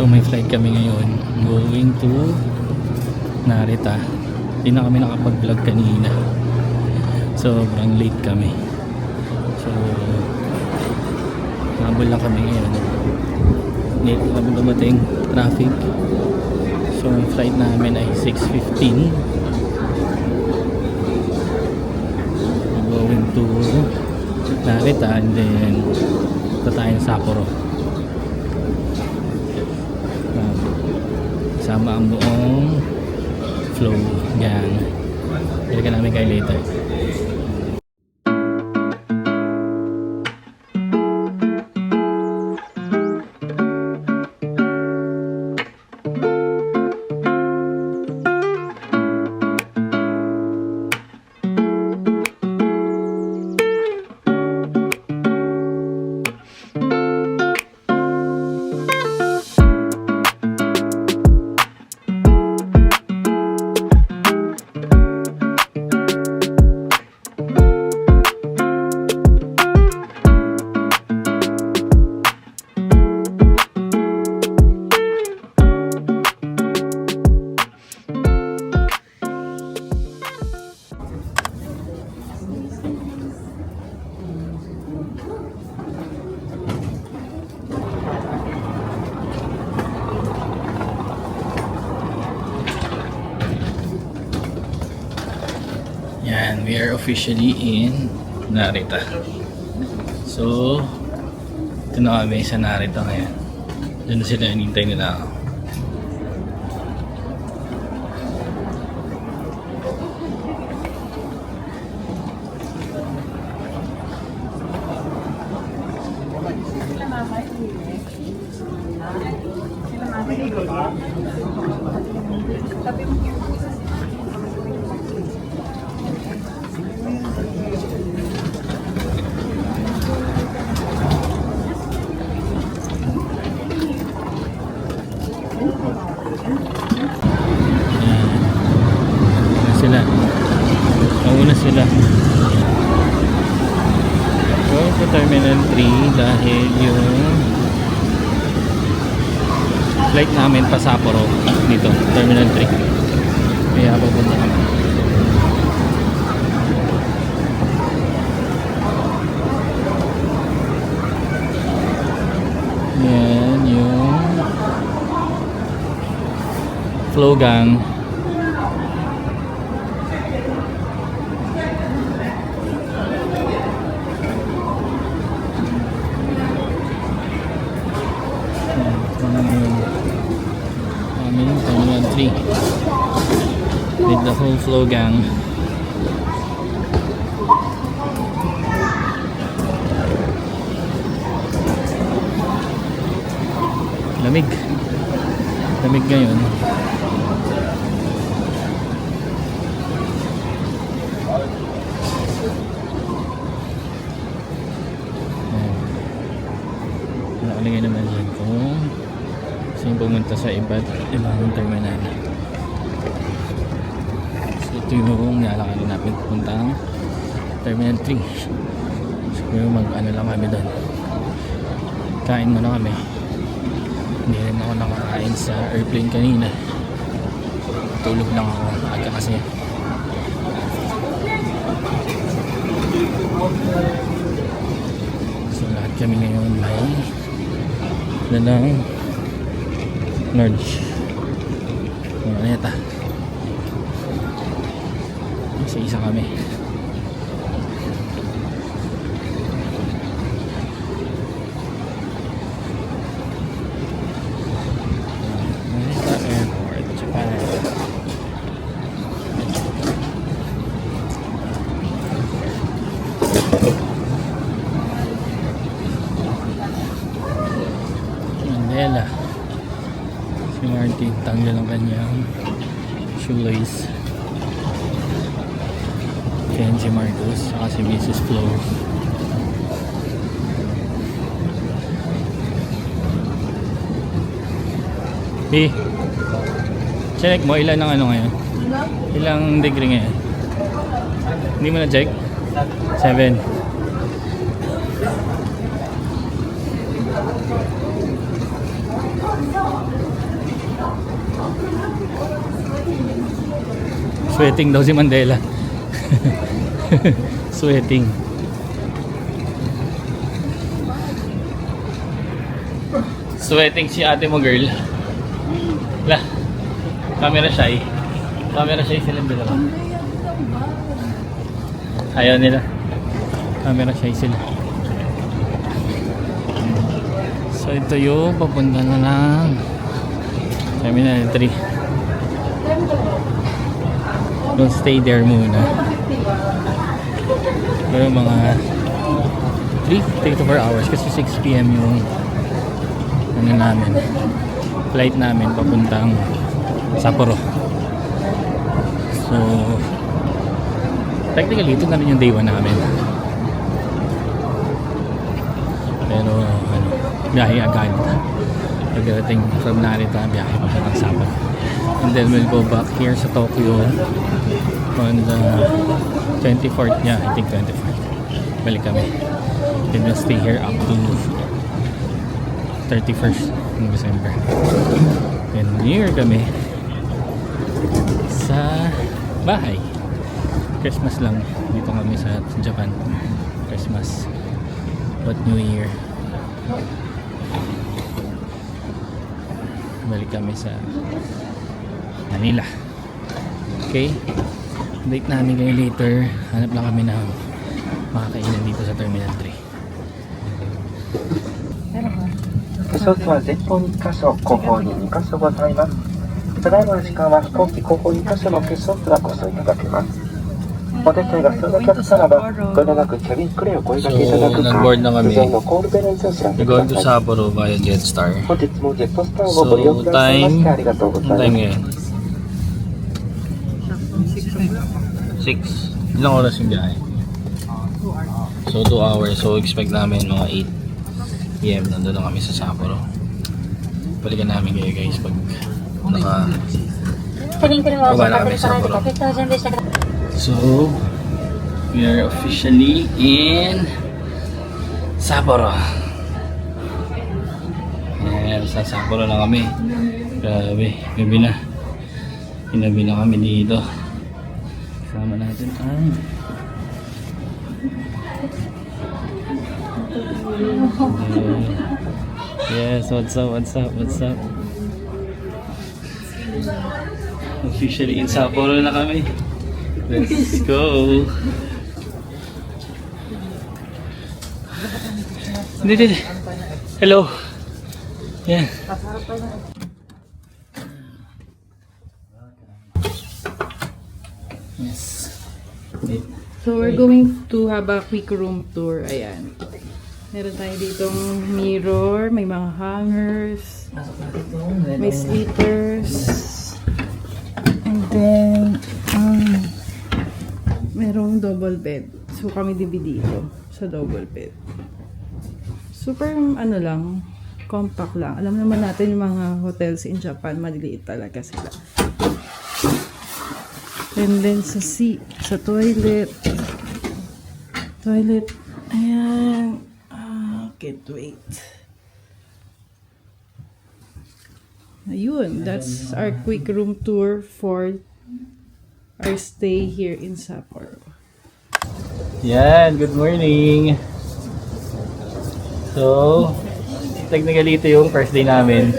So may flight kami ngayon going to Narita. Hindi na kami nakapag-vlog kanina. Sobrang late kami. So habol lang kami ngayon. Late kami dumating. Traffic. So ang flight namin ay 6:15. We're going to Narita and then ito tayong Sapporo. Sama ang buong Flow Gang. Balikan namin kayo later. Yan, we are officially in Narita. So, ito na kami sa Narita ngayon. Doon na sila, hinintay nila ako. Sila. Nauna sila. So, sa Terminal 3 dahil yung flight namin pa Sapporo dito, Terminal 3. Kaya pupunta kami. Yan yung Flow Gang. Terminal 3 with the whole Flow Gang. Lamig ngayon. Nakalagay naman dyan kung sino pumunta sa iba't ibang terminal. So ito yung nilalakarin natin puntang Terminal 3. Siguro mag-ano lang kami doon. Kain muna kami. Hindi rin ako nakakain sa airplane kanina. Tulog lang ako aga kasi. So lahat kami ngayon may dalang large maleta. Isa-isa kami. Narita Airport, Japan. And Ella. Si Martin, tanggal ang kanyang shoelace. Yan si Marcos, saka si Mrs. Flo. Check mo ilan ang ano ngayon? Ilang degree ngayon? Hindi mo na check? 7. Sweating daw si Mandela. Sweating. Sweating si ate mo, girl. Lah. Camera shy. Camera shy sila dalawa. Ayaw nila. Camera shy sila. So ito yung papunta na ng Terminal 3. Don't stay there muna. Pero mga 3 to 4 hours kasi 6 PM yung ano namin, flight namin papuntang Sapporo. So technically ito na rin yung day 1 namin. Pero ano, biyahe agad. Pagdating from Narita, biyahe papuntang Sapporo. And then we'll go back here sa Tokyo on the 24th. Yeah, I think 24th. Balik kami. Then we'll stay here up to 31st ng December. And New Year kami sa bahay. Christmas lang. Dito kami sa Japan. Christmas. But New Year, balik kami sa Manila. Okay? Date namin kayo later. Hanap lang kami ng makakainan dito sa Terminal 3. 一つは前方に1箇所、後方に2箇所ございます。ただいまの時間は飛行機後方2箇所の化粧プラご使用いただけます。お手伝いが必要なお客様は、ご連絡キャビンクレーをお声掛けいただくか、事前のコールベルにお知らせください。 Going to Sapporo via Jetstar. 本日もジェットスターをご利用くださいましてありがとうございます。 Time ngayon? 6. Ilang oras yung biyahe? So 2 hours. So expect namin mga 8 PM nandun na kami sa Sapporo. Balikan namin kayo guys pag baba na kami sa Sapporo. So we are officially in Sapporo. Ayan, sa Sapporo na kami. Grabe, gabi na. Inabi na kami dito. Kasama natin ang yes, what's up, what's up, what's up? Officially in Sapporo na kami. Let's go. Hindi. Hello. Yeah. Yes. So we're going to have a quick room tour. Ayan. Meron tayo ditong mirror, may mga hangers, may sleepers, and then merong double bed. So kami dito sa double bed. Super ano lang, compact lang. Alam naman natin yung mga hotels in Japan, maliliit talaga sila. And then sa toilet, ayan, can't wait. Ayun, that's our quick room tour for our stay here in Sapporo. Yan, good morning. So, technically ito yung first day namin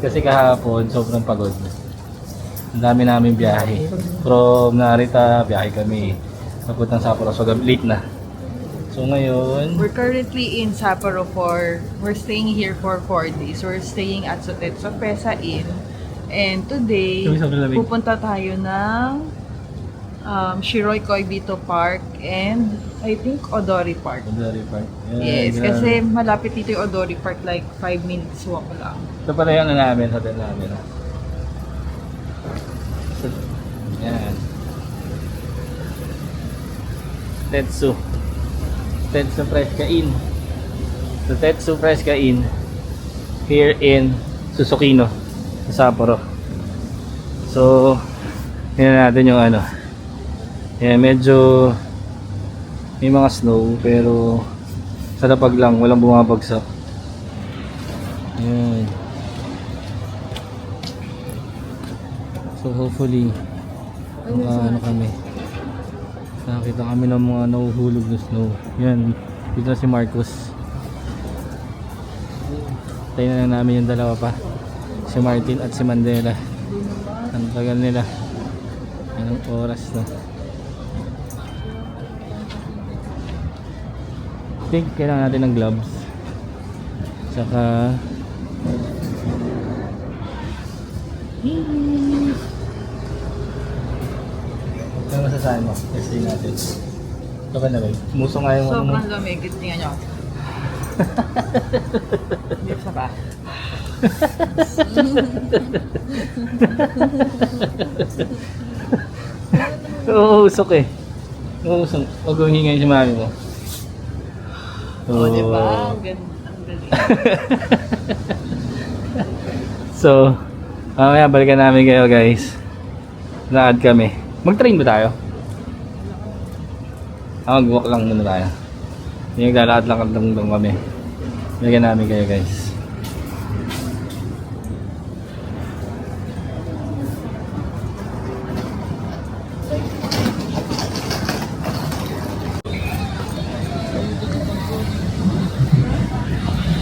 kasi kahapon sobrang pagod. Ang dami namin biyahe. From Narita, biyahe kami papuntang Sapporo. So, late na. So, ngayon, We're currently in Sapporo we're staying here for 4 days. We're staying at Sotet Sorpresa Inn. And today, pupunta tayo ng Shiroi Koibito Park, and I think Odori Park. Odori Park. Yes, kasi malapit dito yung Odori Park, like 5 minutes walk lang. Ito pala yung namin, hotel namin. So, yan. Tetsu. Tetsu Fresca Inn. So, Tetsu Fresca Inn here in Susukino, sa Sapporo. So, yan natin yung ano. Yan, medyo may mga snow pero sa lapag lang, walang bumabagsak. Yan. So hopefully ano kami. Nakita kami ng mga nahuhulog na snow. Yan, dito na si Marcos. Tayo na lang namin yung dalawa pa. Si Martin at si Mandela. Ang tagal nila. Anong oras na? I think kailangan natin ng gloves. Saka ano masasabi mo? Testing natin. Ito ka na ba? Muso nga yung ano mo. Sobrang lamig, tingnan nyo. Dito pa. Uusok eh. Uusok. Huwag kong hingay si mami mo. Oo, diba? Ang galing. So, mamaya balikan namin kayo guys. Lakad kami. Mag-train ba tayo? Mag-walk lang muna tayo. Yung lalakad lang kami. Balikan namin kayo guys.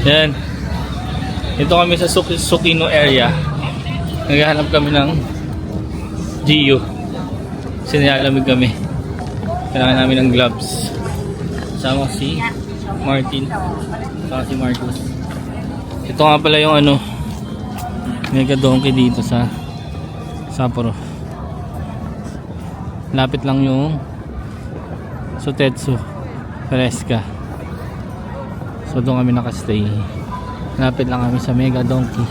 Yan. Ito kami sa Sukino area. Naghahanap kami ng Gio. Sinalamig kami. Kailangan namin ng gloves. Sama si Martin. Sama si Marcos. Ito nga pala yung ano, mega donkey dito sa Sapporo. Lapit lang yung Sotetsu Fresca. So doon kami nakastay. Lapit lang kami sa Mega Donkey.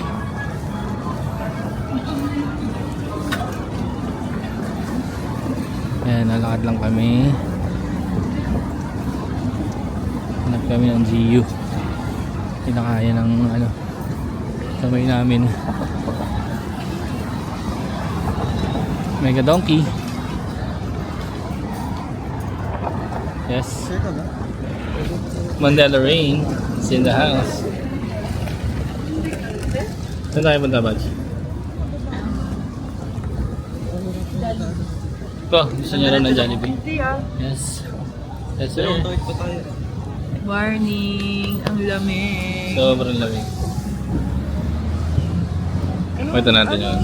Ayan, nalakad lang kami. Hanap kami ng GU. Pinakaya ng ano, kamay namin. Mega Donkey. Yes. Mandela Rain is in the house. Saan tayo punta, Badge? Ito, gusto nyo rin ng Jollibee? Yes. Yes, sir. Warning! Ang lamig! Sobrang lamig. Ito natin yun.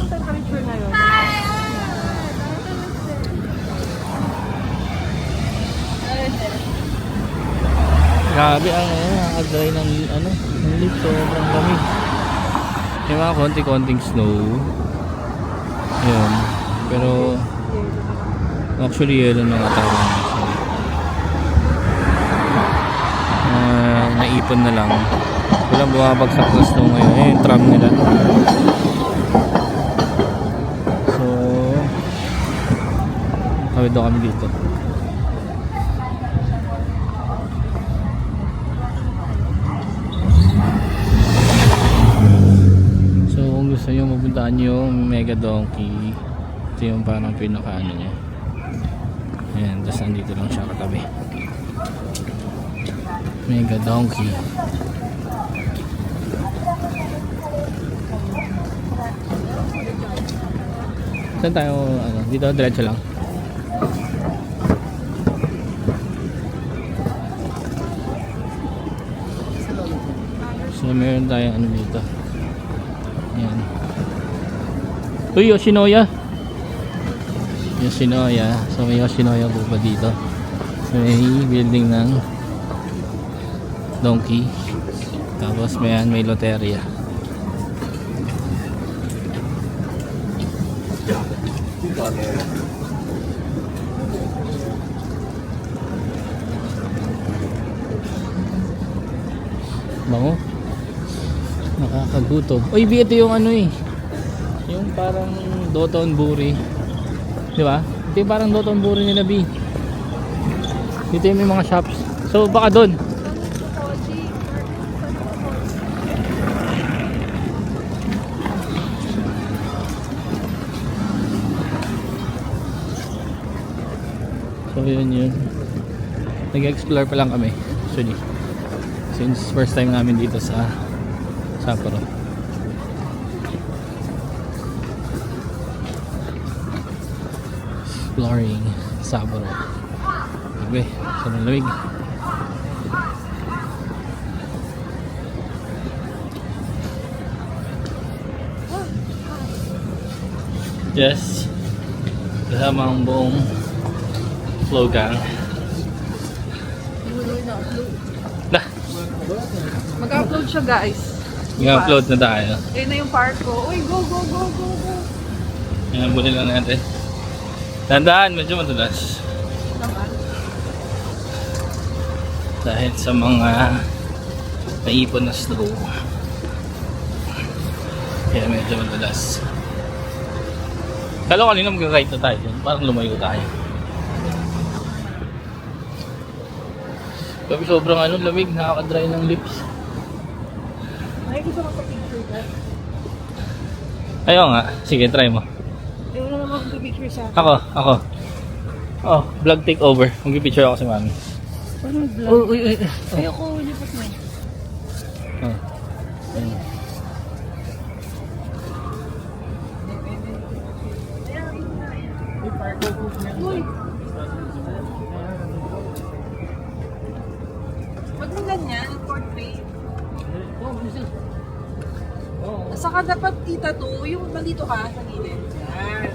Grabe ang nakadry ng ano, ng lift, sobrang lamig. May mga konti-konting snow. Ayun. Pero actually yellow na katawan. Naipon na lang. Walang bumabagsak na snow ngayon. Ayun, yung tram nila. So kawid daw kami dito. Gusto nyo mapuntaan yung Mega Donkey. Ito yung parang pinaka ano niya. Ayan, tapos nandito lang siya katabi. Mega Donkey. Saan tayo ano? Dito diretso lang. So meron tayong ano dito. Yan. Uy, Yoshinoya. Yoshinoya. So may Yoshinoya po pa dito. So may building ng Donkey. Tapos may loteria. Bango. Nakakagutom. Uy, B, ito yung ano eh. Yung parang Dotonbori. Di ba? Ito yung parang Dotonbori nila, B. Dito yung may mga shops. So, baka doon. So, yun. Nag-explore pa lang kami. Actually. Since first time namin dito sa Sapporo. Exploring Sapporo. Grabe, sobrang lamig. Yes. Kasama ang buong flow gang. Nah, Mag-upload siya, guys. i-upload na tayo. Ayun na yung park ko. Uy, go, go, go, go, go. Yan, buli lang natin. Tandaan, medyo madulas. Dahil sa mga naipon na snow. Kaya medyo madulas. Kala ko kanina mag-ride na tayo dyan. Parang lumayo tayo. Sabi sobrang lamig, nakaka-dry ng lips. Ay, gusto mo sa picture ka? Ayaw nga, sige try mo. Ayaw na naman sa picture sa akin. Ako. Oh, vlog take over. Mag-picture ako si mami. Paano vlog? Uy. Ayoko, lipat mo. Oh. Ayun. Uy! Wag mo ganyan, portrait. Saka dapat kita to, yung nandito ka sa gilid. Yan.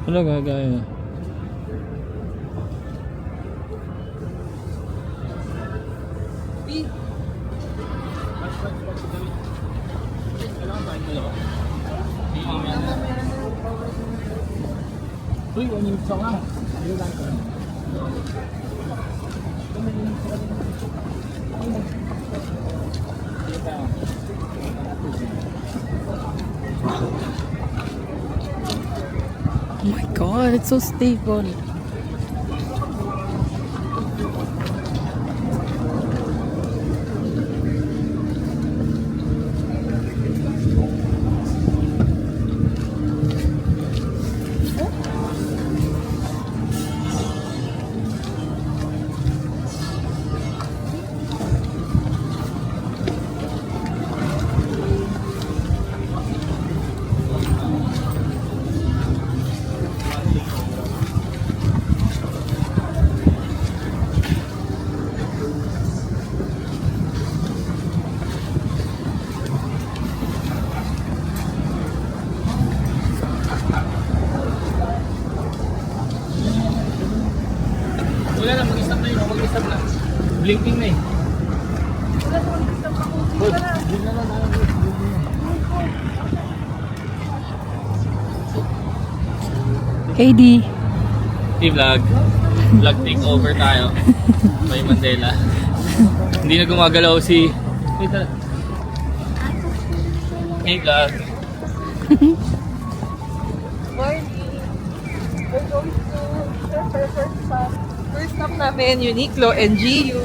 Ano gagaya? B. Uy, ano yung isa nga? Oh my god, it's so stable. Wala na, mag-stop na yun. Mag-stop na. Blinking na eh. Wala sa mag-stop ako. Good. Good na lang tayo. KD. I-vlog. Vlog take over tayo. May Mandela. Hindi na gumagalaw si... Wait na. Hey vlog. Morning. We're going to first stop namin, Uniqlo and GU.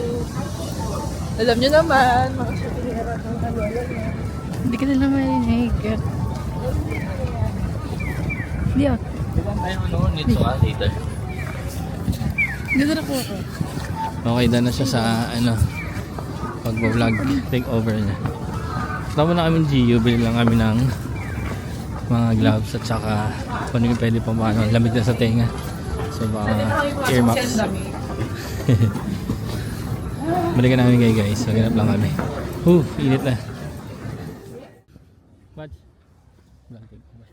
Alam nyo naman, mga souvenir ng kalolo niya. Hindi ka na lang marinig. Hindi ah. Ilan tayo nito later. Dito na po ako. Okay, done na siya sa pagbablog take over niya. Tama na kami GU, bili lang kami ng mga gloves at saka kung ano yung pwede pa paano, lamig na sa tenga. So baka earmuffs. Balikan namin guys, maghanap lang kami. Init na. What? Vlog take over.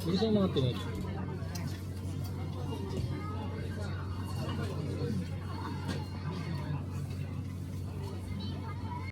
Dito yung mga tinig.